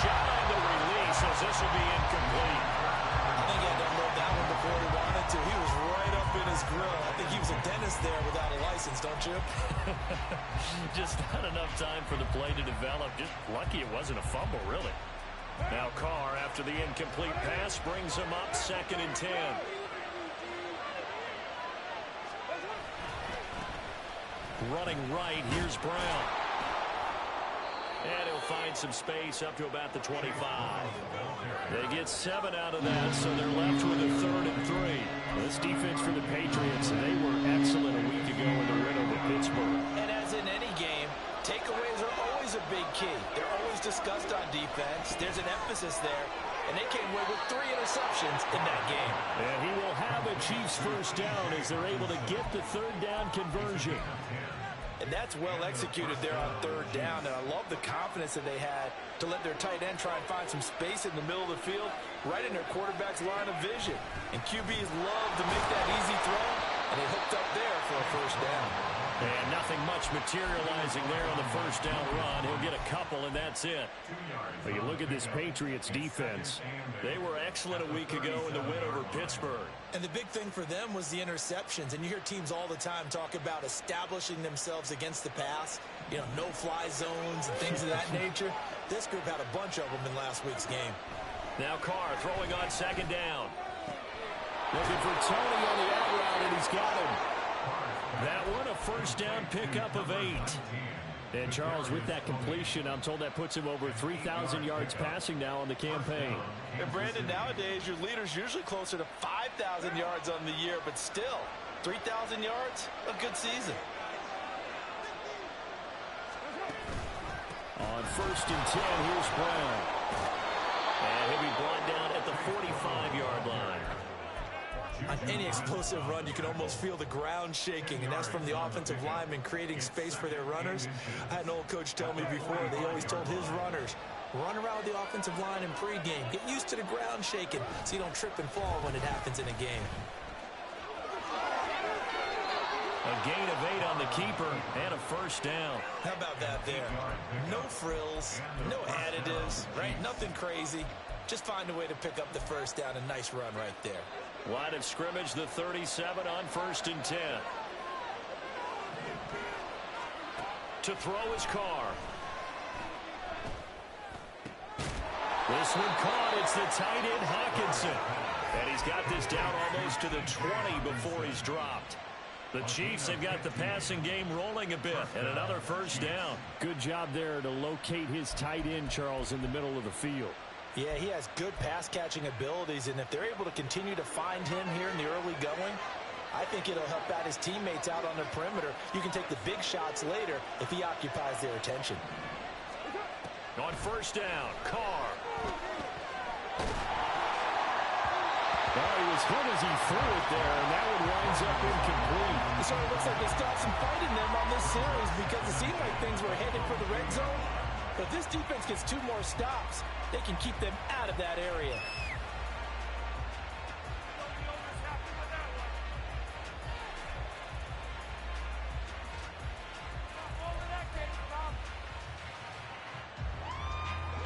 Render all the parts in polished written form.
shot on the release as this will be incomplete. I think he had to unload that one before he wanted to. He was right up in his grill. I think he was a dentist there without a license, don't you? Just not enough time for the play to develop. Just lucky it wasn't a fumble, really. Now Carr, after the incomplete pass, brings him up 2nd and 10. Running right, here's Brown. And he'll find some space up to about the 25. They get 7 out of that, so they're left with a 3rd and 3. This defense for the Patriots, they were excellent a week ago in the win over Pittsburgh. And as in any game, takeaways are always a big key. They're always discussed on defense. There's an emphasis there, and they came away with 3 interceptions in that game. And he will have a Chiefs first down as they're able to get the 3rd down conversion. And that's well executed there on 3rd down. And I love the confidence that they had to let their tight end try and find some space in the middle of the field, right in their quarterback's line of vision. And QBs love to make that easy throw, and they hooked up there for a first down. And nothing much materializing there on the first down run. He'll get a couple, and that's it. But you look at this Patriots defense. They were excellent a week ago in the win over Pittsburgh. And the big thing for them was the interceptions. And you hear teams all the time talk about establishing themselves against the pass. You know, no-fly zones and things of that nature. This group had a bunch of them in last week's game. Now Carr throwing on 2nd down. Looking for Tony on the out route, and he's got him. That one, a first down pickup of 8. And Charles, with that completion, I'm told that puts him over 3,000 yards passing now on the campaign. And Brandon, nowadays your leader's usually closer to 5,000 yards on the year, but still, 3,000 yards, a good season. On 1st and 10, here's Brown. And he'll be brought down at the 45-yard line. On any explosive run, you can almost feel the ground shaking, and that's from the offensive linemen creating space for their runners. I had an old coach tell me before, they always told his runners, run around the offensive line in pregame. Get used to the ground shaking so you don't trip and fall when it happens in a game. A gain of 8 on the keeper and a first down. How about that there? No frills, no additives, right? Nothing crazy. Just find a way to pick up the first down. A nice run right there. Line of scrimmage, the 37 on 1st and 10. To throw his Carr. This one caught. It's the tight end, Hockenson. And he's got this down almost to the 20 before he's dropped. The Chiefs have got the passing game rolling a bit, and another first down. Good job there to locate his tight end, Charles, in the middle of the field. Yeah, he has good pass-catching abilities, and if they're able to continue to find him here in the early going, I think it'll help out his teammates out on the perimeter. You can take the big shots later if he occupies their attention. On first down, Carr. Well, he was hit as he threw it there, and that one winds up incomplete. It sort of looks like they still have some fight in them on this series because it seemed like things were headed for the red zone. But if this defense gets 2 more stops, they can keep them out of that area.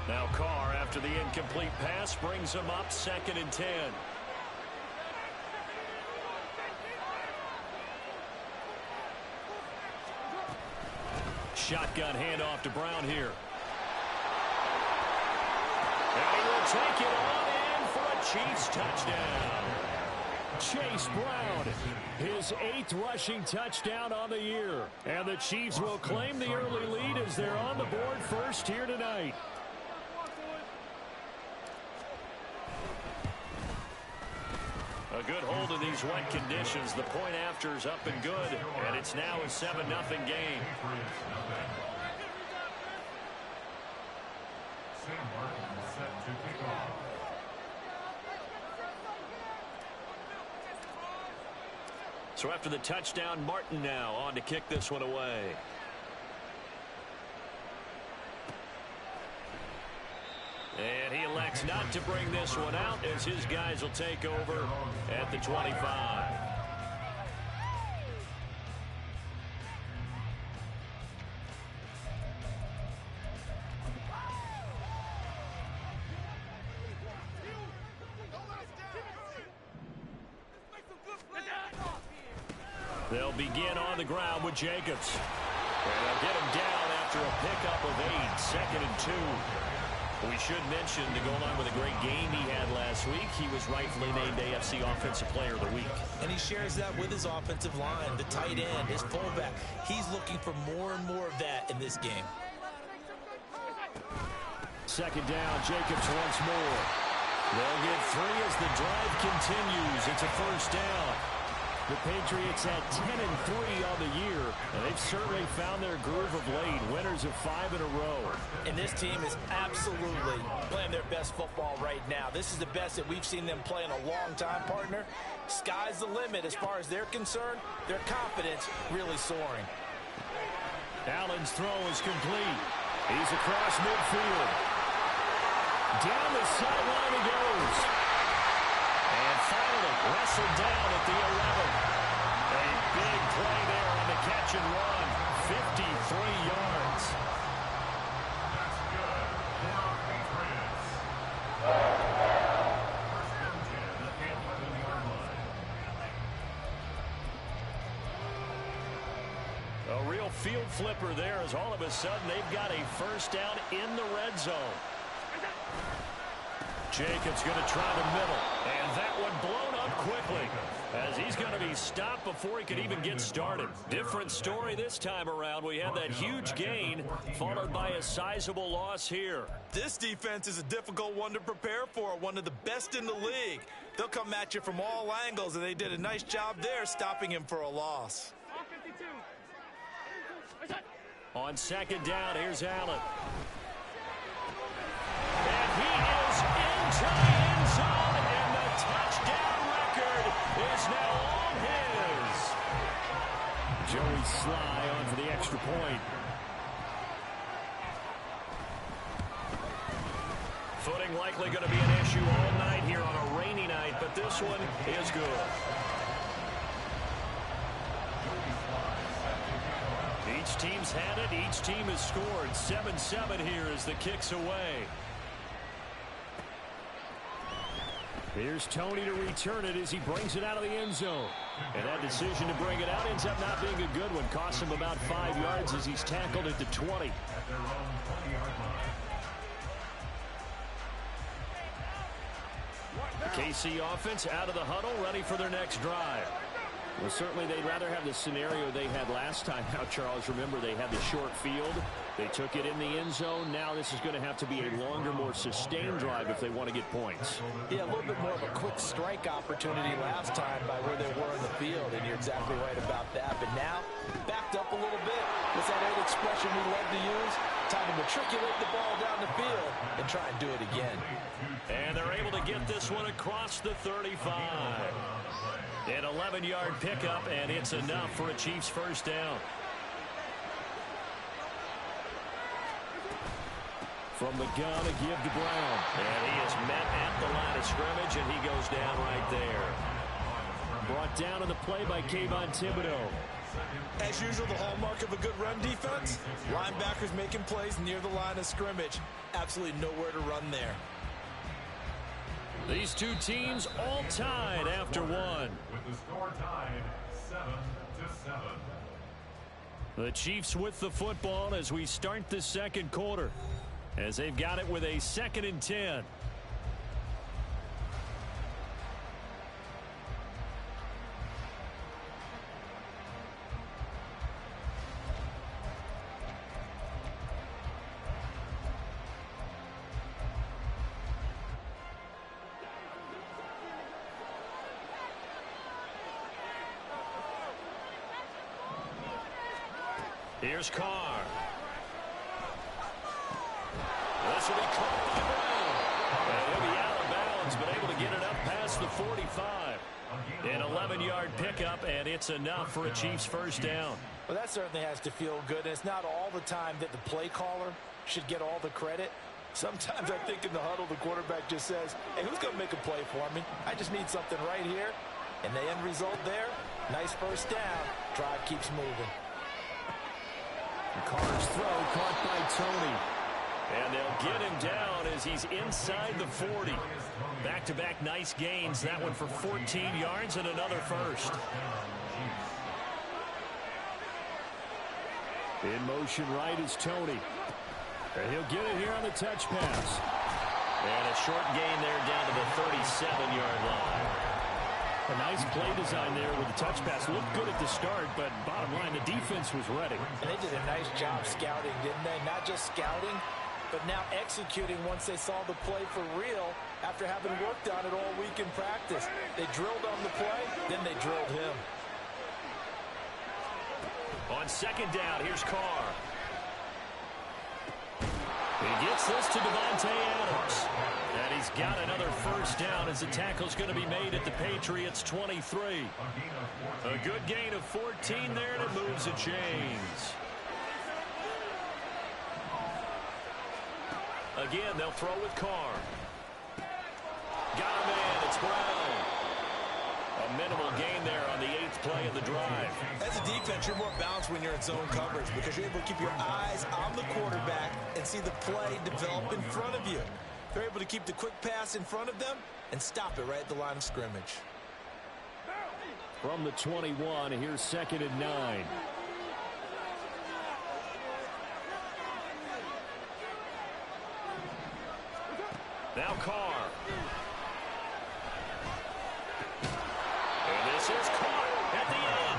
Now Carr, after the incomplete pass, brings him up 2nd and 10. Shotgun handoff to Brown here. And he will take it on in for a Chiefs touchdown. Chase Brown, his 8th rushing touchdown on the year. And the Chiefs will claim the early lead as they're on the board first here tonight. A good hold in these wet conditions. The point after is up and good, and it's now a 7-0 game. So after the touchdown, Martin now on to kick this one away. And he elects not to bring this one out as his guys will take over at the 25. They'll begin on the ground with Jacobs. And they'll get him down after a pickup of 8, 2nd and 2. We should mention, to go along with a great game he had last week, he was rightfully named AFC Offensive Player of the Week. And he shares that with his offensive line, the tight end, his fullback. He's looking for more and more of that in this game. 2nd down, Jacobs once more. They'll get 3 as the drive continues. It's a 1st down. The Patriots at 10-3 on the year, and they've certainly found their groove of late. Winners of 5 in a row. And this team is absolutely playing their best football right now. This is the best that we've seen them play in a long time, partner. Sky's the limit as far as they're concerned. Their confidence really soaring. Allen's throw is complete. He's across midfield. Down the sideline he goes. And finally wrestled down at the 11. A big play there on the catch and run. 53 yards. A real field flipper there as all of a sudden they've got a 1st down in the red zone. Jacobs going to try the middle, and that one blown up quickly as he's going to be stopped before he could even get started. Different story this time around. We had that huge gain followed by a sizable loss here. This defense is a difficult one to prepare for, one of the best in the league. They'll come at you from all angles, and they did a nice job there stopping him for a loss. On 2nd down, here's Allen. And he is into the end zone, and the touchdown record is now all his. Joey Sly on for the extra point. Footing likely going to be an issue all night here on a rainy night, but this one is good. Each team's had it. Each team has scored. 7-7 here as the kick's away. Here's Tony to return it as he brings it out of the end zone. And that decision to bring it out ends up not being a good one. Costs him about 5 yards as he's tackled at the 20. KC offense out of the huddle, ready for their next drive. Well, certainly they'd rather have the scenario they had last time. Now, Charles, remember they had the short field. They took it in the end zone. Now this is going to have to be a longer, more sustained drive if they want to get points. Yeah, a little bit more of a quick strike opportunity last time by where they were in the field, and you're exactly right about that. But now, backed up a little bit. What's that old expression we love to use? Time to matriculate the ball down the field and try and do it again. And they're able to get this one across the 35. An 11-yard pickup, and it's enough for a Chiefs 1st down. From the gun, a give to Brown. And he is met at the line of scrimmage, and he goes down right there. Brought down on the play by Kayvon Thibodeaux. As usual, the hallmark of a good run defense, linebackers making plays near the line of scrimmage. Absolutely nowhere to run there. These two teams all tied after one. With the score tied 7-7. The Chiefs with the football as we start the second quarter, as they've got it with a 2nd and 10. Here's Carr. This will be caught by Brown. And he'll be out of bounds, but able to get it up past the 45. An 11-yard pickup, and it's enough for a Chiefs 1st down. Well, that certainly has to feel good. And it's not all the time that the play caller should get all the credit. Sometimes I think in the huddle, the quarterback just says, hey, who's going to make a play for me? I just need something right here. And the end result there, nice 1st down. Drive keeps moving. Carr's throw caught by Tony. And they'll get him down as he's inside the 40. Back-to-back nice gains. That one for 14 yards and another 1st. In motion right is Tony. And he'll get it here on the touch pass. And a short gain there down to the 37-yard line. A nice play design there with the touch pass. Looked good at the start, but bottom line, the defense was ready. And they did a nice job scouting, didn't they? Not just scouting, but now executing once they saw the play for real after having worked on it all week in practice. They drilled on the play, then they drilled him. On second down, here's Carr. He gets this to Davante Adams. And he's got another first down as the tackle's going to be made at the Patriots 23. A good gain of 14 there, and it moves the chains. Again, they'll throw with Carr. Got a man, it's Brown. A minimal gain there on the 8th play of the drive. As a defense, you're more balanced when you're in zone coverage because you're able to keep your eyes on the quarterback and see the play develop in front of you. They're able to keep the quick pass in front of them and stop it right at the line of scrimmage. From the 21, here's 2nd and 9. Now Carr. And this is caught at the end.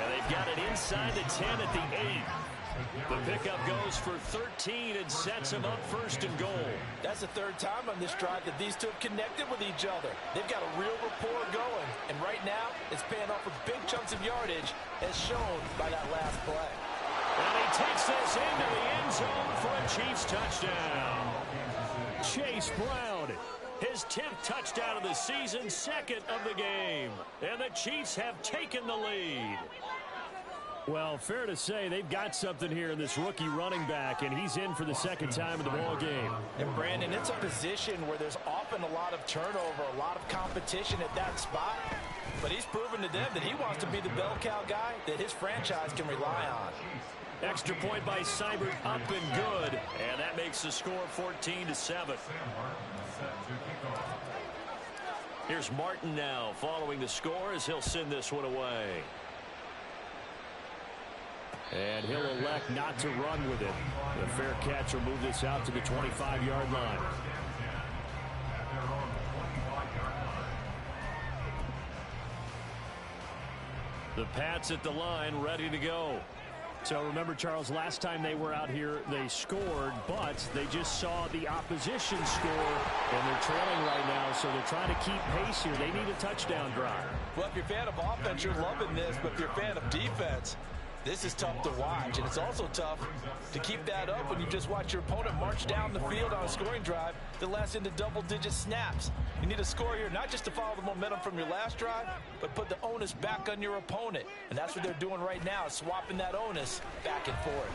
And they've got it inside the 10 at the 8. The pickup goes for 13 and sets them up 1st and goal. That's the 3rd time on this drive that these two have connected with each other. They've got a real rapport going. And right now, it's paying off with big chunks of yardage as shown by that last play. And he takes this into the end zone for a Chiefs touchdown. Chase Brown. His 10th touchdown of the season, 2nd of the game. And the Chiefs have taken the lead. Well, fair to say they've got something here in this rookie running back, and he's in for the 2nd time in the ball game. And Brandon, it's a position where there's often a lot of turnover, a lot of competition at that spot. But he's proven to them that he wants to be the bell cow guy that his franchise can rely on. Extra point by Seibert, up and good. And that makes the score 14-7. Here's Martin now following the score as he'll send this one away. And he'll elect not to run with it. The fair catch will move this out to the 25-yard line. The Pats at the line, ready to go. So remember, Charles, last time they were out here, they scored, but they just saw the opposition score, and they're trailing right now, so they're trying to keep pace here. They need a touchdown drive. Well, if you're a fan of offense, you're loving this, but if you're a fan of defense, this is tough to watch, and it's also tough to keep that up when you just watch your opponent march down the field on a scoring drive that lasts into double-digit snaps. You need a score here, not just to follow the momentum from your last drive, but put the onus back on your opponent. And that's what they're doing right now, swapping that onus back and forth.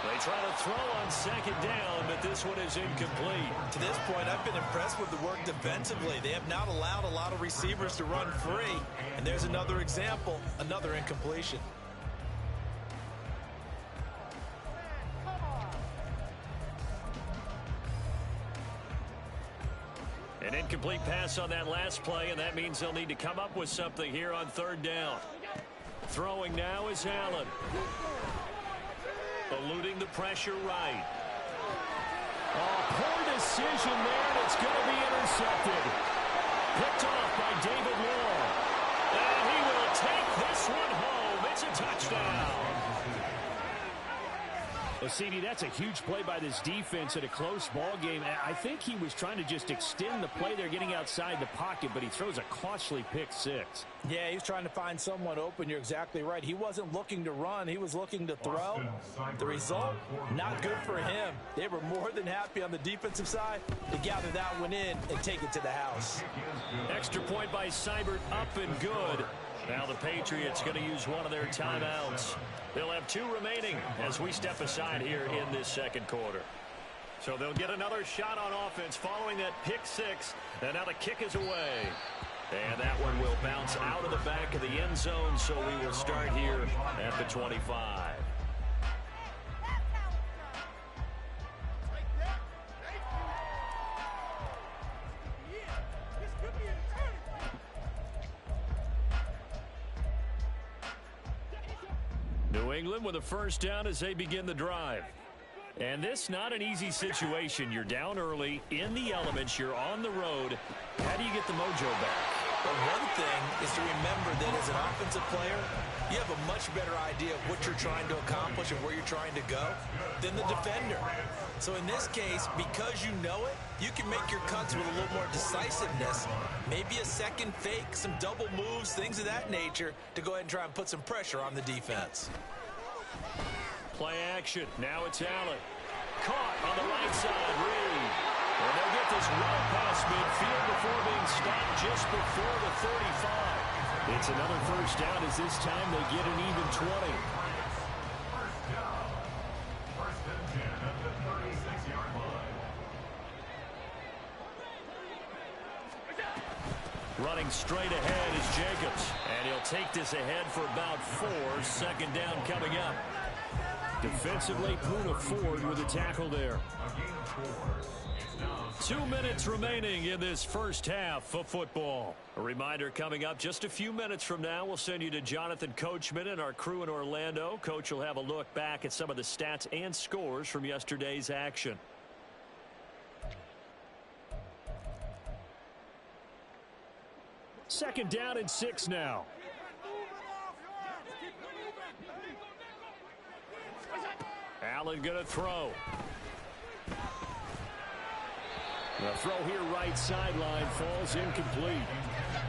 They try to throw on 2nd down, but this one is incomplete. To this point, I've been impressed with the work defensively. They have not allowed a lot of receivers to run free. And there's another example, another incompletion. An incomplete pass on that last play, and that means they'll need to come up with something here on 3rd down. Throwing now is Allen. Eluding the pressure right. Oh, poor decision there, and it's going to be intercepted. Picked off by David Moore. And he will take this one home. It's a touchdown. Well, CD, that's a huge play by this defense in a close ball game. I think he was trying to just extend the play. They're getting outside the pocket, but he throws a costly pick 6. Yeah, he was trying to find someone open. You're exactly right. He wasn't looking to run. He was looking to throw. The result, not good for him. They were more than happy on the defensive side to gather that one in and take it to the house. Extra point by Seibert, up and good. Now the Patriots going to use one of their timeouts. They'll have 2 remaining as we step aside here in this 2nd quarter. So they'll get another shot on offense following that pick 6. And now the kick is away. And that one will bounce out of the back of the end zone, so we will start here at the 25. New England with a first down as they begin the drive. And this not an easy situation. You're down early, in the elements, you're on the road. How do you get the mojo back? Well, one thing is to remember that as an offensive player, you have a much better idea of what you're trying to accomplish and where you're trying to go than the defender. So in this case, because you know it, you can make your cuts with a little more decisiveness, maybe a second fake, some double moves, things of that nature, to go ahead and try and put some pressure on the defense. Play action. Now it's Allen. Caught on the right side. Reed. And they'll get this well past midfield before being stopped just before the 35. It's another first down as this time they get an even 20. First down. First and 10 at the 36-yard line. Running straight ahead is Jacobs. And he'll take this ahead for about 4. Second down coming up. Defensively, Poona Ford with a tackle there. 2 minutes remaining in this first half of football. A reminder coming up just a few minutes from now, we'll send you to Jonathan Coachman and our crew in Orlando. Coach will have a look back at some of the stats and scores from yesterday's action. Second down and 6 now. Allen going to throw. The throw here right sideline falls incomplete.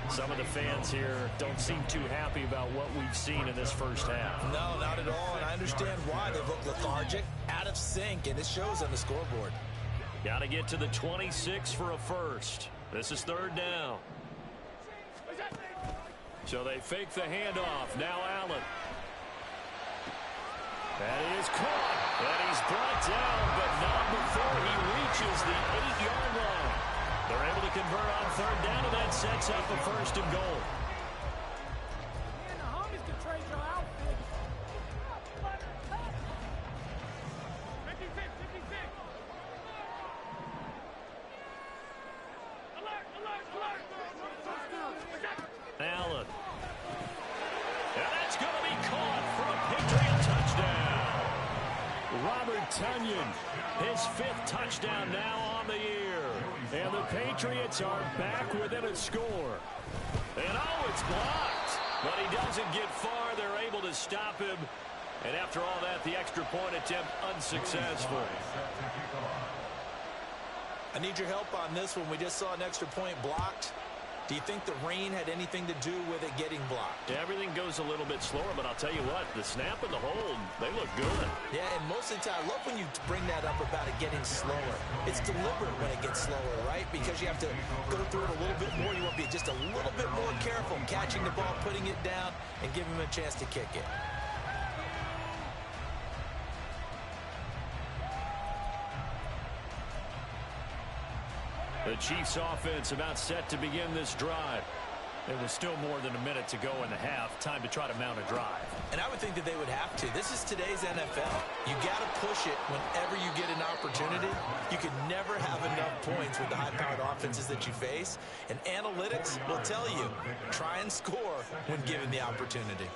Some of the fans here don't seem too happy about what we've seen in this first half. No, not at all, and I understand why. They look lethargic, out of sync, and it shows on the scoreboard. Got to get to the 26 for a first. This is third down. So they fake the handoff. Now Allen. That is caught. And he's brought down, but not before he reaches the 8-yard line. They're able to convert on third down, and that sets up a first and goal. Allen. And that's going to be caught for a Patriot touchdown. Robert Tonyan, his 5th touchdown now on the year. And the Patriots are back within a score. And oh, it's blocked. But he doesn't get far. They're able to stop him. And after all that, the extra point attempt unsuccessful. I need your help on this one. We just saw an extra point blocked. Do you think the rain had anything to do with it getting blocked? Everything goes a little bit slower, but I'll tell you what, the snap and the hold, they look good. Yeah, and most of the time, I love when you bring that up about it getting slower. It's deliberate when it gets slower, right? Because you have to go through it a little bit more. You want to be just a little bit more careful catching the ball, putting it down, and giving him a chance to kick it. The Chiefs offense about set to begin this drive. There was still more than a minute to go in the half. Time to try to mount a drive. And I would think that they would have to. This is today's NFL. You got to push it whenever you get an opportunity. You can never have enough points with the high-powered offenses that you face. And analytics will tell you, try and score when given the opportunity.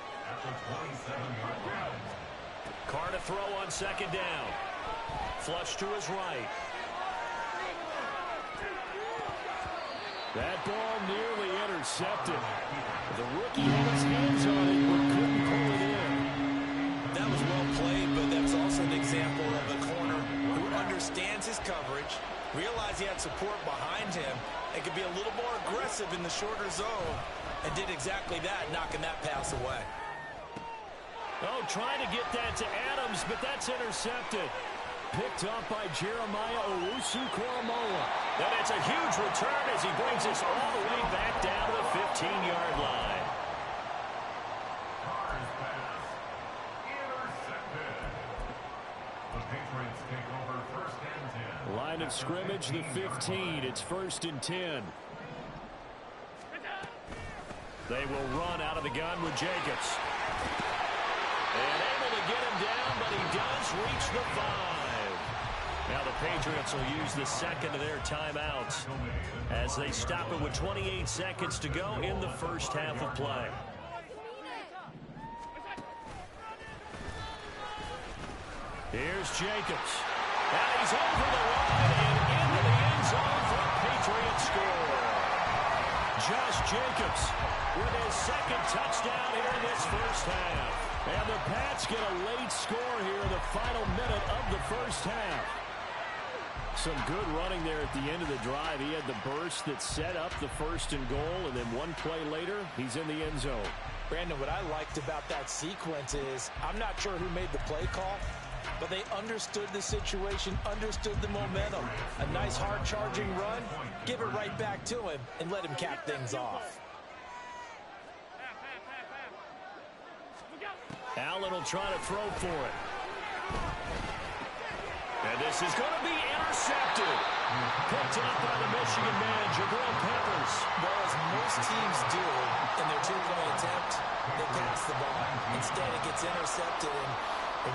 Carr to throw on second down. Flush to his right. That ball nearly intercepted. The rookie had his hands on it, but couldn't pull it in. That was well played, but that's also an example of a corner who understands his coverage, realized he had support behind him, and could be a little more aggressive in the shorter zone, and did exactly that, knocking that pass away. Oh, trying to get that to Adams, but that's intercepted. Picked up by Jeremiah Owusu-Koramoah. And it's a huge return as he brings us all the way back down to the 15-yard line. Carr's pass intercepted. The Patriots take over first and 10. Line of scrimmage, the 15. It's first and 10. They will run out of the gun with Jacobs. And able to get him down, but he does reach the 5. Now the Patriots will use the second of their timeouts as they stop it with 28 seconds to go in the first half of play. Here's Jacobs. And he's over the line and into the end zone for a Patriots score. Josh Jacobs with his second touchdown here in this first half. And the Pats get a late score here in the final minute of the first half. Some good running there at the end of the drive. He had the burst that set up the first and goal, and then one play later, he's in the end zone. Brandon, what I liked about that sequence is I'm not sure who made the play call, but they understood the situation, understood the momentum. A nice hard-charging run, give it right back to him, and let him cap things off. Allen will try to throw for it. And this is going to be intercepted. Picked up by the Michigan man, Jabril Peppers. Well, as most teams do in their two-point attempt, they pass the ball. Instead, it gets intercepted. And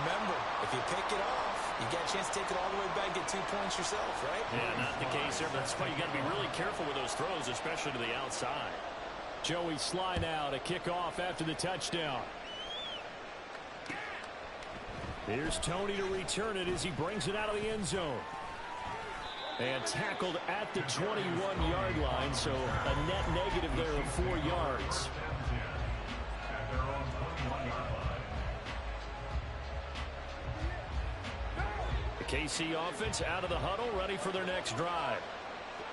remember, if you pick it off, you get a chance to take it all the way back and get 2 points yourself, right? Yeah, not the case there, but that's why you got to be really careful with those throws, especially to the outside. Joey Sly now to kick off after the touchdown. Here's Tony to return it as he brings it out of the end zone. And tackled at the 21-yard line, so a net negative there of 4 yards. The KC offense out of the huddle, ready for their next drive.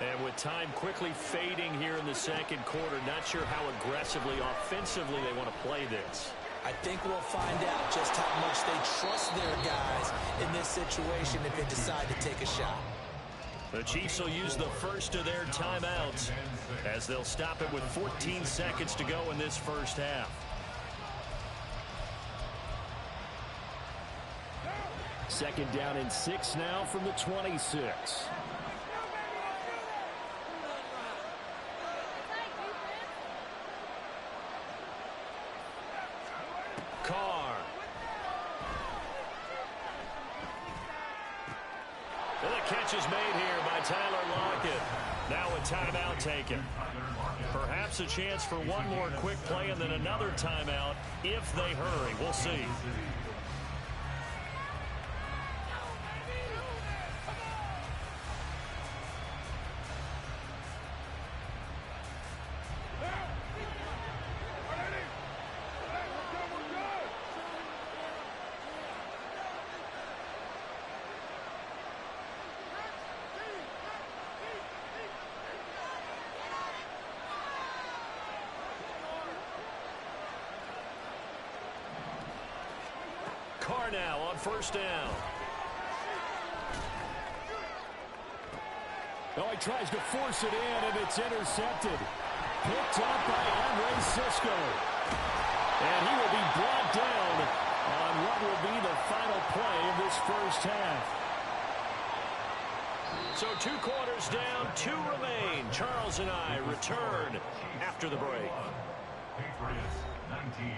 And with time quickly fading here in the second quarter, not sure how aggressively, offensively they want to play this. I think we'll find out just how much they trust their guys in this situation if they decide to take a shot. The Chiefs will use the first of their timeouts as they'll stop it with 14 seconds to go in this first half. Second down and 6 now from the 26. Carr. And the catch is made here by Tyler Lockett. Now a timeout taken. Perhaps a chance for one more quick play and then another timeout if they hurry. We'll see. Carr now on first down. Oh, he tries to force it in, and it's intercepted. Picked up by Andre Cisco. And he will be brought down on what will be the final play of this first half. So 2 quarters down, 2 remain. Charles and I return after the break. Patriots 19.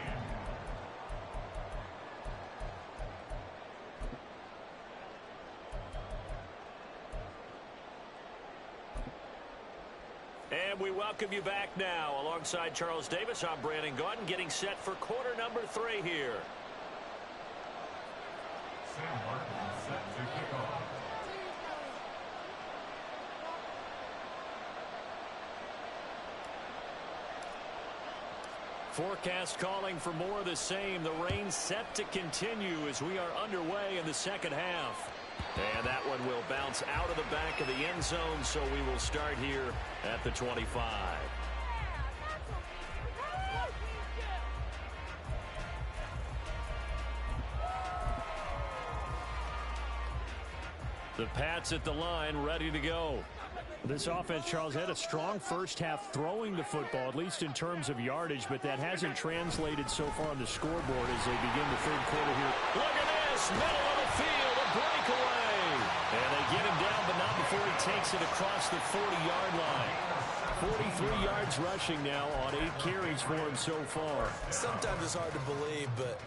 And we welcome you back now. Alongside Charles Davis, I'm Brandon Gaudin, getting set for quarter number 3 here. Sam Martin set to kick off. Forecast calling for more of the same. The rain set to continue as we are underway in the second half. And that one will bounce out of the back of the end zone, so we will start here at the 25. The Pats at the line, ready to go. This offense, Charles, had a strong first half throwing the football, at least in terms of yardage, but that hasn't translated so far on the scoreboard as they begin the third quarter here. Look at this, middle of the field, a breakaway. And they get him down, but not before he takes it across the 40-yard line. 43 yards rushing now on 8 carries for him so far. Sometimes it's hard to believe, but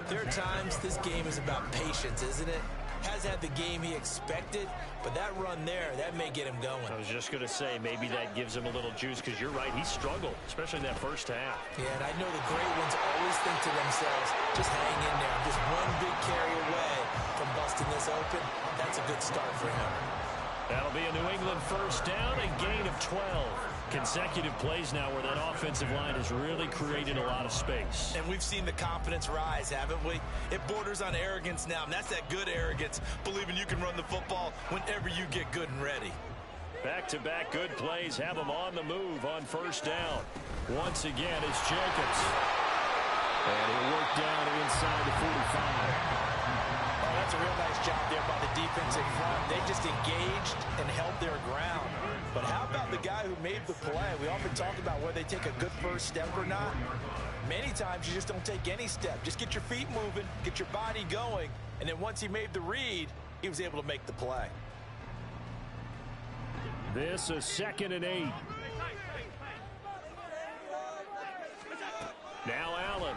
there are times this game is about patience, isn't it? Has had the game he expected, but that run there, that may get him going. I was just going to say, maybe that gives him a little juice, because you're right, he struggled, especially in that first half. Yeah, and I know the great ones always think to themselves, just hang in there. I'm just one big carry away from busting busting this open, that's a good start for him. That'll be a New England first down, a gain of 12. Consecutive plays now where that offensive line has really created a lot of space. And we've seen the confidence rise, haven't we? It borders on arrogance now, and that's that good arrogance, believing you can run the football whenever you get good and ready. Back-to-back good plays have them on the move on first down. Once again, it's Jacobs. And he'll work down inside the 45. Oh, that's a real nice job there by the defensive front. They just engaged and held their ground. But how about the guy who made the play? We often talk about whether they take a good first step or not. Many times you just don't take any step. Just get your feet moving, get your body going, and then once he made the read, he was able to make the play. This is 2nd and 8. Now Allen.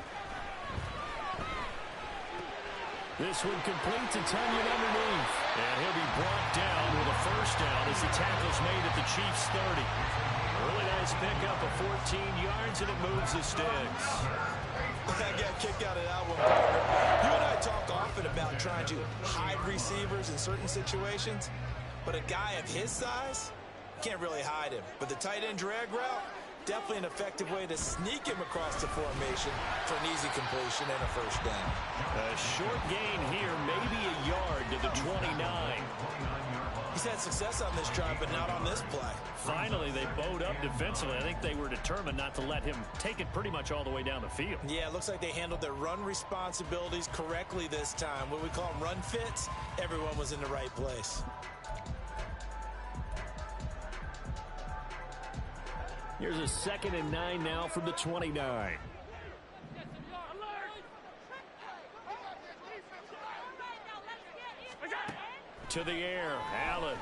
This one complete to Tonyan underneath. And he'll be brought down with a first down as the tackle's made at the Chiefs' 30. Really nice pickup of 14 yards, and it moves the sticks. I got kicked out of that one, partner. You and I talk often about trying to hide receivers in certain situations, but a guy of his size can't really hide him. But the tight end drag route, definitely an effective way to sneak him across the formation for an easy completion and a first down. A short gain here, maybe a yard to the 29. He's had success on this drive, but not on this play. Finally, they bowed up defensively. I think they were determined not to let him take it pretty much all the way down the field. Yeah, it looks like they handled their run responsibilities correctly this time. What we call them run fits, everyone was in the right place. Here's a 2nd and 9 now from the 29. To the air, Allen.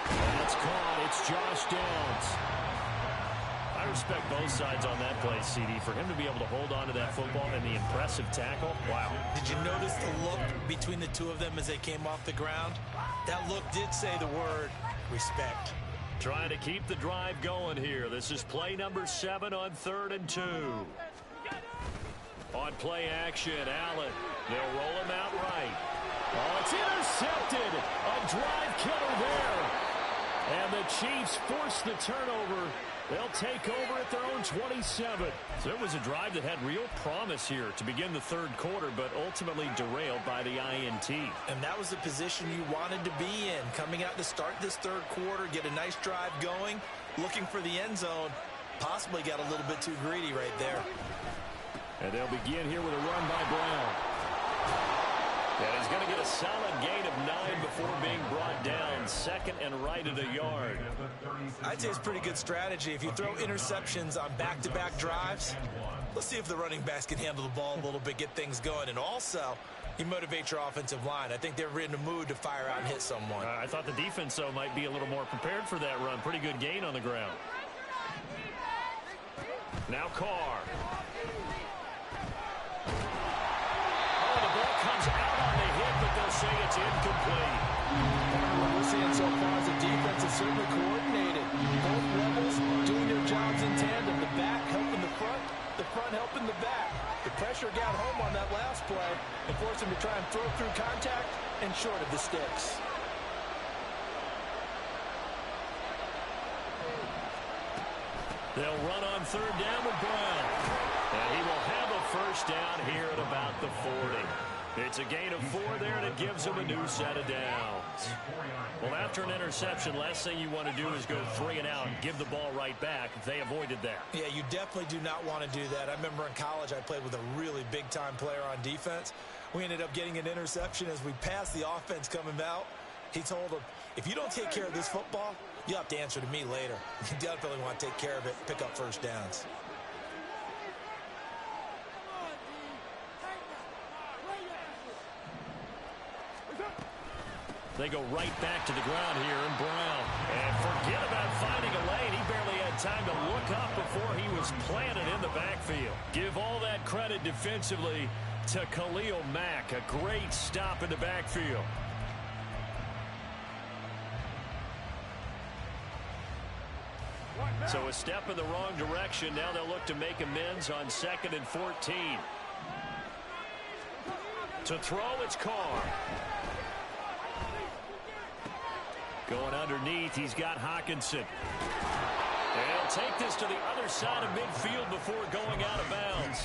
That's caught. It's Josh Downs. I respect both sides on that play, CD. For him to be able to hold on to that football and the impressive tackle, wow. Did you notice the look between the two of them as they came off the ground? That look did say the word respect. Trying to keep the drive going here. This is play number 7 on 3rd and 2. On play action, Allen. They'll roll him out right. Oh, it's intercepted. A drive killer there. And the Chiefs force the turnover. They'll take over at their own 27. So it was a drive that had real promise here to begin the 3rd quarter, but ultimately derailed by the INT. And that was the position you wanted to be in. Coming out to start this 3rd quarter, get a nice drive going, looking for the end zone. Possibly got a little bit too greedy right there. And they'll begin here with a run by Brown. And he's going to get a solid gain of 9 before being brought down. 2nd and right at a yard. I'd say it's pretty good strategy. If you throw interceptions on back-to-back drives, let's see if the running backs can handle the ball a little bit, get things going. And also, you motivate your offensive line. I think they're in the mood to fire out and hit someone. I thought the defense, though, might be a little more prepared for that run. Pretty good gain on the ground. Now Carr. Say it's incomplete. What we're seeing so far is the defense is certainly coordinated. Both levels doing their jobs in tandem. The back helping the front helping the back. The pressure got home on that last play and forced him to try and throw through contact and short of the sticks. They'll run on 3rd down with Brown. And he will have a first down here at about the 40. It's a gain of 4 there, and it gives them a new set of downs. Well, after an interception, last thing you want to do is go 3 and out and give the ball right back. They avoided that. Yeah, you definitely do not want to do that. I remember in college I played with a really big-time player on defense. We ended up getting an interception as we passed the offense coming out. He told him, if you don't take care of this football, you'll have to answer to me later. You definitely want to take care of it, pick up first downs. They go right back to the ground here in Brown. And forget about finding a lane. He barely had time to look up before he was planted in the backfield. Give all that credit defensively to Khalil Mack. A great stop in the backfield. So a step in the wrong direction. Now they'll look to make amends on 2nd and 14. To throw, it's Carr. Going underneath, he's got Hockenson. And he'll take this to the other side of midfield before going out of bounds.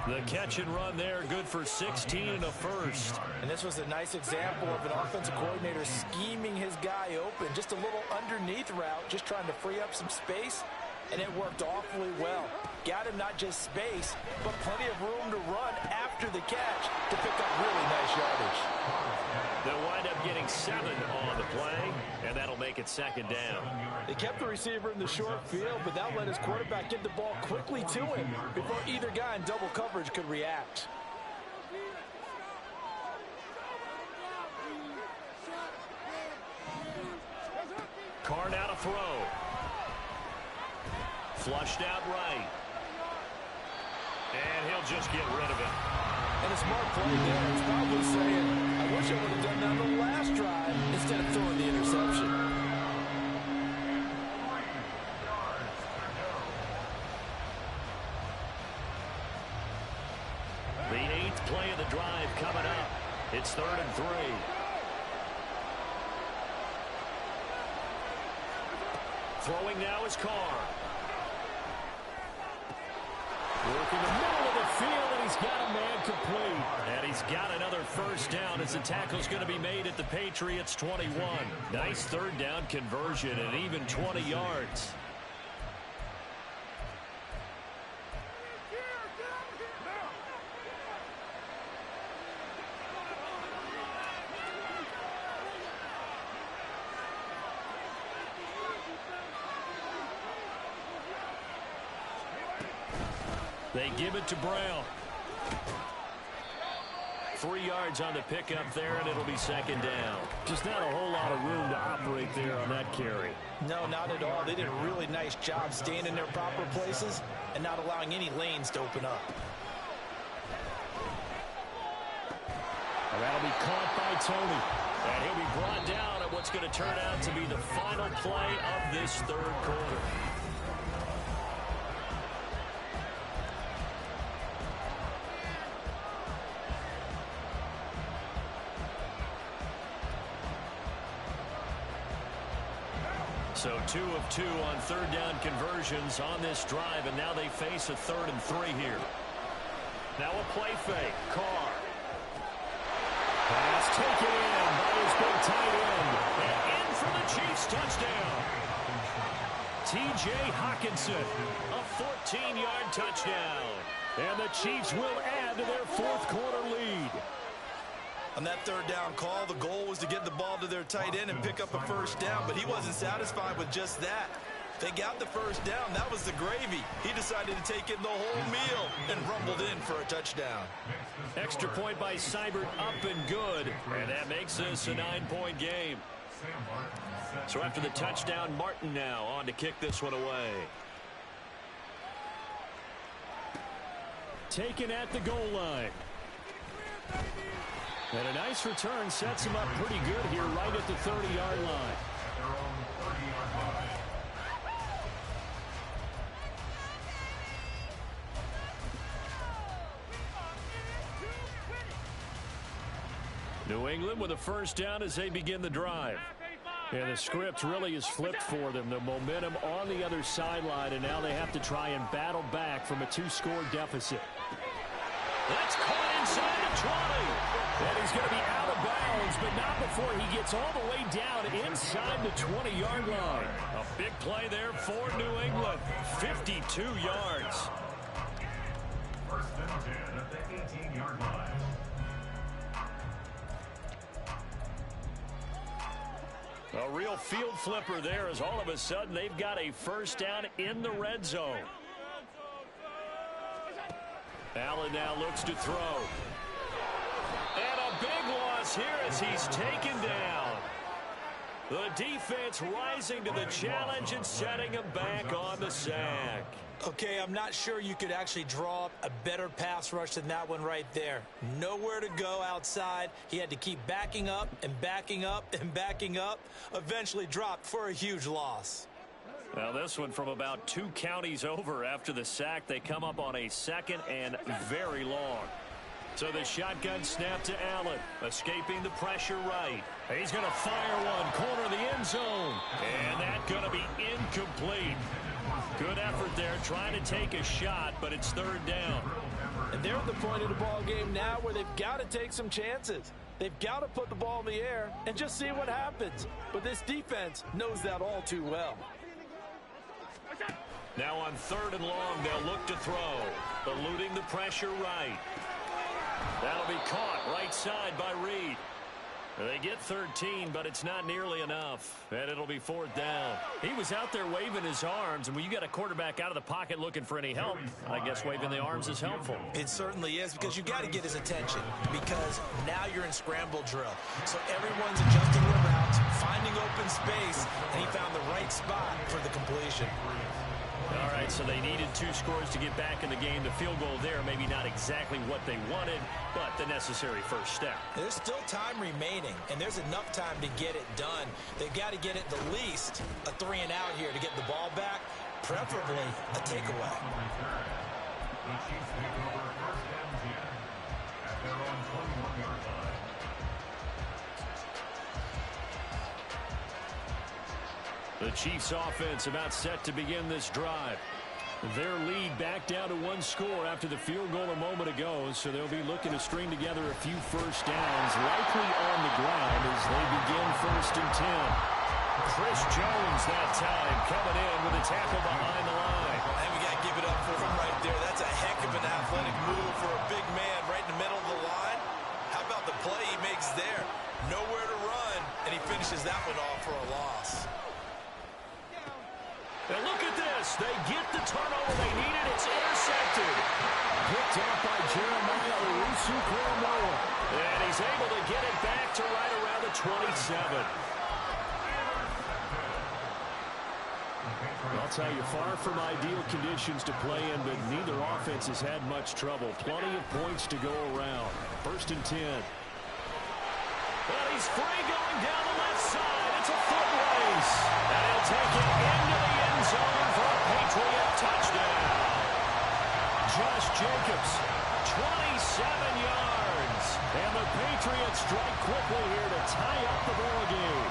The catch and run there, good for 16 and a first. And this was a nice example of an offensive coordinator scheming his guy open. Just a little underneath route, just trying to free up some space, and it worked awfully well. Got him not just space, but plenty of room to run after the catch to pick up really nice yardage. They'll wind up getting 7 on the play, and that'll make it second down. They kept the receiver in the short field, but that let his quarterback get the ball quickly to him before either guy in double coverage could react. Carr now to throw. Flushed out right. And he'll just get rid of it. And a smart play there. It's probably saying, I wish I would have done that on the last drive instead of throwing the interception. The 8th play of the drive coming up. It's 3rd and 3. Throwing now is Carr. Working the middle of the field, and he's got a man complete. And he's got another first down as the tackle's going to be made at the Patriots' 21. Nice third down conversion and even 20 yards. They give it to Brown. 3 yards on the pickup there, and it'll be second down. Just not a whole lot of room to operate there on that carry. No, not at all. They did a really nice job staying in their proper places and not allowing any lanes to open up. And that'll be caught by Tony. And he'll be brought down at what's going to turn out to be the final play of this third quarter. So 2 of 2 on third down conversions on this drive, and now they face a 3rd and 3 here. Now a play fake. Carr. Pass taken in by his big tight end. And in for the Chiefs touchdown. T.J. Hockenson, a 14-yard touchdown. And the Chiefs will add to their fourth quarter lead. On that third down call, the goal was to get the ball to their tight end and pick up a first down, but he wasn't satisfied with just that. They got the first down. That was the gravy. He decided to take in the whole meal and rumbled in for a touchdown. Extra point by Seibert, up and good, and that makes this a 9-point game. So after the touchdown, Martin now on to kick this one away. Taken at the goal line. And a nice return sets him up pretty good here right at the 30-yard line. New England with a first down as they begin the drive. And the script really is flipped for them. The momentum on the other sideline, and now they have to try and battle back from a 2-score deficit. That's caught inside the 20. And he's going to be out of bounds, but not before he gets all the way down inside the 20-yard line. A big play there for New England. 52 yards. First and 10 at the 18-yard line. A real field flipper there as all of a sudden they've got a first down in the red zone. Allen now looks to throw. And a big loss here as he's taken down. The defense rising to the challenge and setting him back on the sack. Okay, I'm not sure you could actually draw up a better pass rush than that one right there. Nowhere to go outside. He had to keep backing up and backing up and backing up. Eventually dropped for a huge loss. Now this one from about 2 counties over after the sack. They come up on a 2nd and very long. So the shotgun snap to Allen, escaping the pressure right. He's going to fire one, corner of the end zone. And that's going to be incomplete. Good effort there, trying to take a shot, but it's third down. And they're at the point of the ball game now where they've got to take some chances. They've got to put the ball in the air and just see what happens. But this defense knows that all too well. Now on third and long, they'll look to throw, eluding the pressure right. That'll be caught right side by Reed. They get 13, but it's not nearly enough, and it'll be fourth down. He was out there waving his arms, and when you got a quarterback out of the pocket looking for any help, I guess waving the arms is helpful. It certainly is, because you got to get his attention, because now you're in scramble drill. So everyone's adjusting their routes, finding open space, and he found the right spot for the completion. All right, so they needed 2 scores to get back in the game. The field goal there, maybe not exactly what they wanted, but the necessary first step. There's still time remaining, and there's enough time to get it done. They've got to get it the least a 3 and out here to get the ball back, preferably a takeaway. The Chiefs take over first and 10 at their own 21-yard line. The Chiefs offense about set to begin this drive. Their lead back down to 1 score after the field goal a moment ago, so they'll be looking to string together a few first downs, likely on the ground as they begin first and 10. Chris Jones that time coming in with a tackle behind the line. And we got to give it up for him right there. That's a heck of an athletic move for a big man right in the middle of the line. How about the play he makes there? Nowhere to run, and he finishes that one off for a loss. And look at this. They get the turnover they needed. It's intercepted. Picked up by Jeremiah Owusu-Koramoah. And he's able to get it back to right around the 27. I'll tell you, far from ideal conditions to play in, but neither offense has had much trouble. Plenty of points to go around. First and 10. And he's free going down the left side. It's a foot race. And he'll take it into the end zone for a Patriot touchdown. Josh Jacobs, 27 yards. And the Patriots strike quickly here to tie up the ball game.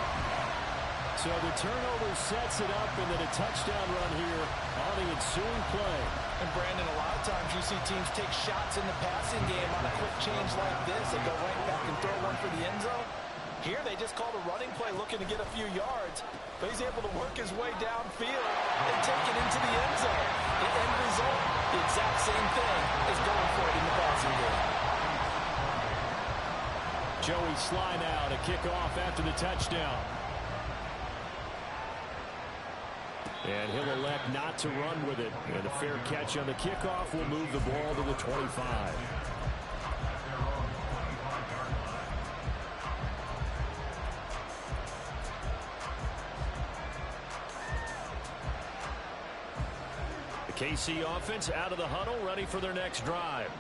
So the turnover sets it up, and then a touchdown run here on the ensuing play. And Brandon, a lot of times you see teams take shots in the passing game on a quick change like this. They go right back and throw one for the end zone. Here they just called a running play looking to get a few yards, but he's able to work his way downfield and take it into the end zone. The end result, the exact same thing as going for it in the passing game. Joey Sly now to kick off after the touchdown. And he'll elect not to run with it. And a fair catch on the kickoff will move the ball to the 25. The KC offense out of the huddle, ready for their next drive.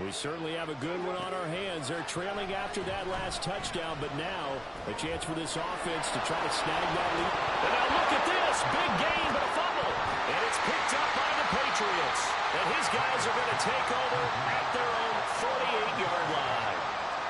We certainly have a good one on our hands. They're trailing after that last touchdown, but now a chance for this offense to try to snag that lead. And now look at this. Big gain, but a fumble. And it's picked up by the Patriots. And his guys are going to take over at their own 48-yard line.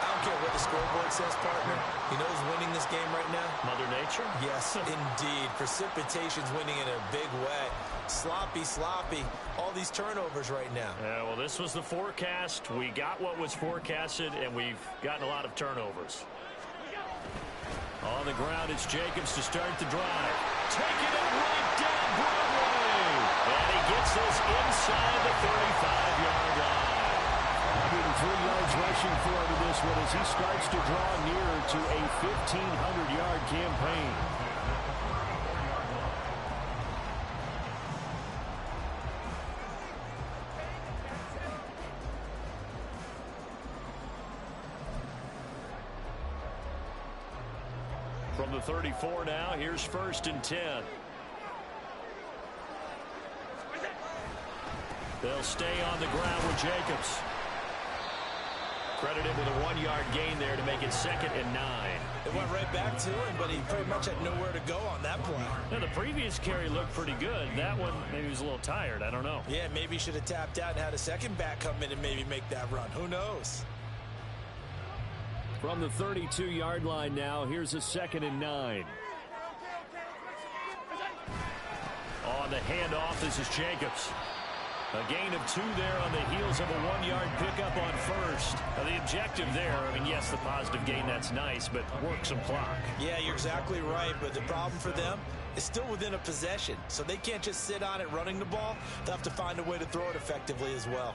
I don't care what the scoreboard says, partner. You know who's winning this game right now? Mother Nature? Yes, indeed. Precipitation's winning in a big way. Sloppy, sloppy. All these turnovers right now. Yeah, well, this was the forecast. We got what was forecasted, and we've gotten a lot of turnovers. On the ground, it's Jacobs to start the drive. Taking it right down Broadway. And he gets this inside the 35-yard line. 103 yards rushing for him in this one as he starts to draw nearer to a 1,500-yard campaign. From the 34 now, here's first and 10. They'll stay on the ground with Jacobs. Credited with a 1-yard gain there to make it 2nd and 9. It went right back to him, but he pretty much had nowhere to go on that play. Now, the previous carry looked pretty good. That one, maybe he was a little tired. I don't know. Yeah, maybe he should have tapped out and had a second back come in and maybe make that run. Who knows? From the 32-yard line now, here's a 2nd and 9. On the handoff, this is Jacobs. A gain of 2 there on the heels of a 1-yard pickup on first. Now, the objective there, I mean, yes, the positive gain, that's nice, but work some clock. Yeah, you're exactly right, but the problem for them is still within a possession, so they can't just sit on it running the ball. They'll have to find a way to throw it effectively as well.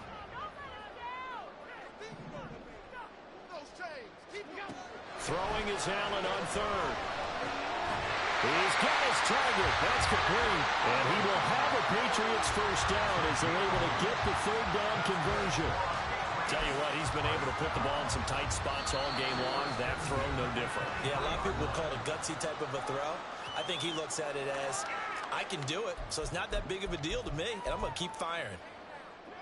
Throwing is Allen on 3rd. He's got his target. That's complete. And he will have a Patriots first down as they're able to get the 3rd down conversion. Tell you what, he's been able to put the ball in some tight spots all game long. That throw, no different. Yeah, a lot of people call it a gutsy type of a throw. I think he looks at it as, I can do it, so it's not that big of a deal to me, and I'm going to keep firing.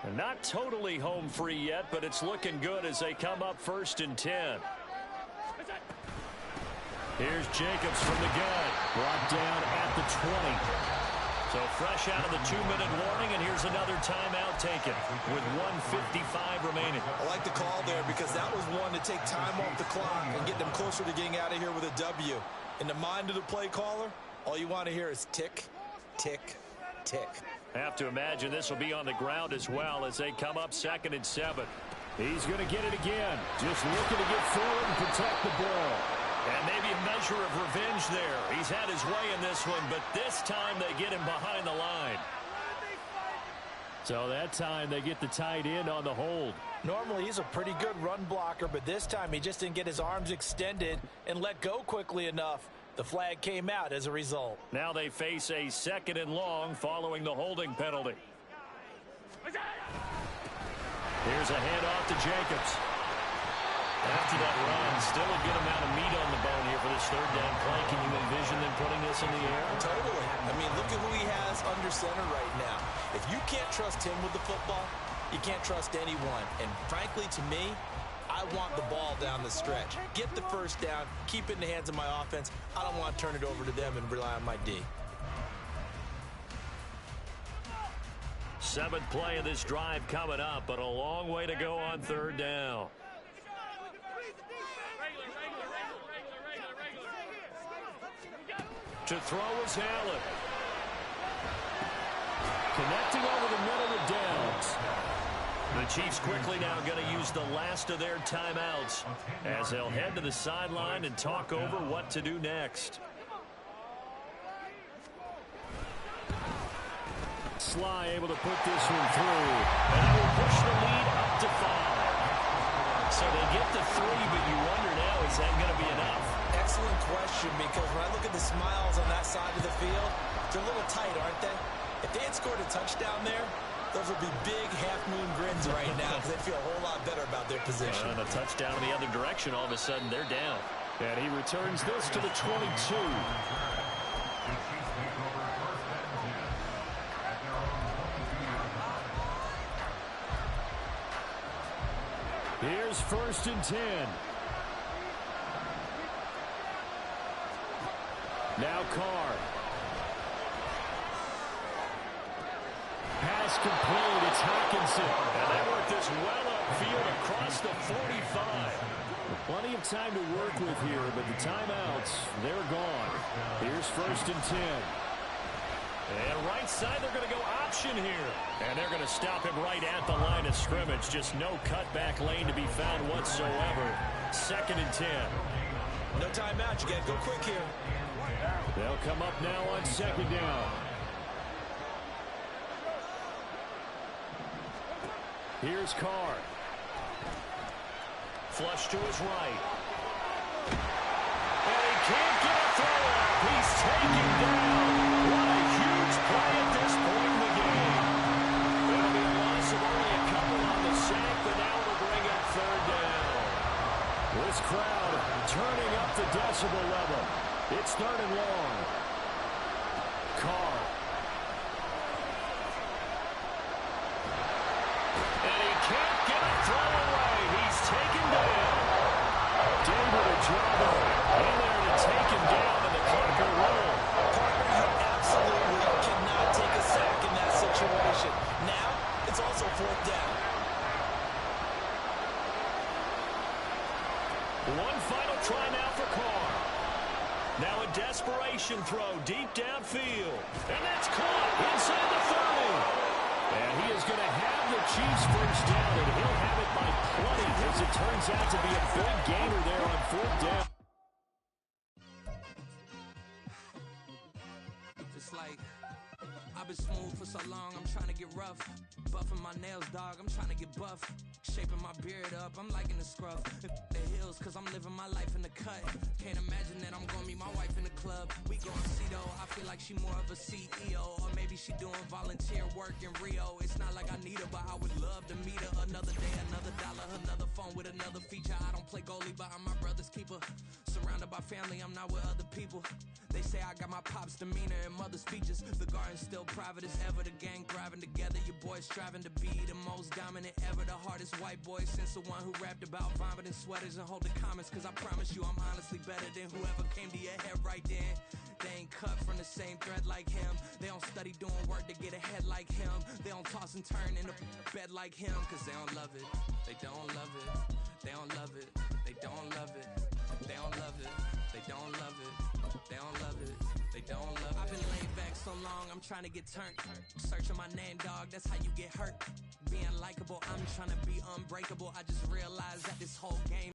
They're not totally home free yet, but it's looking good as they come up 1st and 10. Here's Jacobs from the gun. Brought down at the 20. So fresh out of the 2-minute warning, and here's another timeout taken with 1:55 remaining. I like the call there because that was one to take time off the clock and get them closer to getting out of here with a W. In the mind of the play caller, all you want to hear is tick, tick, tick. Have to imagine this will be on the ground as well as they come up 2nd and 7. He's going to get it again. Just looking to get forward and protect the ball. And maybe a measure of revenge there. He's had his way in this one, but this time they get him behind the line. So that time they get the tight end on the hold. Normally he's a pretty good run blocker, but this time he just didn't get his arms extended and let go quickly enough. The flag came out as a result. Now they face a 2nd and long following the holding penalty. Here's a handoff to Jacobs. After that run, still a good amount of meat on the bone here for this 3rd down play. Can you envision them putting this in the air? Totally. I mean, look at who he has under center right now. If you can't trust him with the football, you can't trust anyone. And frankly, to me, I want the ball down the stretch. Get the first down, keep it in the hands of my offense. I don't want to turn it over to them and rely on my D. 7th play of this drive coming up, but a long way to go on 3rd down. To throw is Allen. Connecting over the middle with Downs. The Chiefs quickly now going to use the last of their timeouts as they'll head to the sideline and talk over what to do next. Sly able to put this one through. And they will push the lead up to 5. So they get to 3, but you wonder now, is that going to be enough? Excellent question, because when I look at the smiles on that side of the field, they're a little tight, aren't they? If they had scored a touchdown there, those would be big half-moon grins right now because they feel a whole lot better about their position. And a touchdown in the other direction, all of a sudden they're down. And he returns this to the 22. Here's 1st and 10. Now Carr. Pass complete. It's Hockenson. And they work this well upfield across the 45. Plenty of time to work with here, but the timeouts, they're gone. Here's 1st and 10. And right side, they're going to go option here. And they're going to stop him right at the line of scrimmage. Just no cutback lane to be found whatsoever. 2nd and 10. No timeout. You got to go quick here. They'll come up now on 2nd down. Here's Carr. Flush to his right. And he can't get a throw up. He's taken down. What a huge play at this point in the game. It'll be a loss of only a couple on the sack, but now it'll bring up 3rd down. This crowd turning up the decibel level. It's 3rd and long. Carr. And he can't get a throw away. He's taken down. Bravo in there to take him down, and the clock will roll. Partner, you absolutely cannot take a sack in that situation. Now, it's also fourth down. One final try now for Carr. Now a desperation throw deep downfield. And that's caught inside the 30. And he is going to have the Chiefs first down, and he'll have it by plenty, as it turns out to be a big gainer there on fourth down. It's like I've been smooth for so long, I'm trying to get rough. Buffing my nails, dog, I'm trying to get buff. Shaping my beard up, I'm liking the scruff. The hills, cause I'm living my life in the cut. Can't imagine that I'm gonna meet my wife in the club. We gon' see though, I feel like she more of a CEO. Or maybe she doing volunteer work in Rio. It's not like I need her, but I would love to meet her. Another day, another dollar, another phone with another feature. I don't play goalie, but I'm my brother's keeper. Surrounded by family, I'm not with other people. They say I got my pop's demeanor and mother's features. The garden's still private as ever. The gang thriving together. Your boys striving to be the most dominant ever. The hardest white boy since the one who rapped about vomiting sweaters and holding comments. Cause I promise you I'm honestly better than whoever came to your head right then. They ain't cut from the same thread like him. They don't study doing work to get ahead like him. They don't toss and turn in a bed like him. Cause they don't love it. They don't love it. They don't love it. They don't love it. They don't love it. They don't love it. They don't love it. They don't love it. I've been laid back so long, I'm trying to get turned. Searching my name, dog, that's how you get hurt. Being likable, I'm trying to be unbreakable. I just realized that this whole game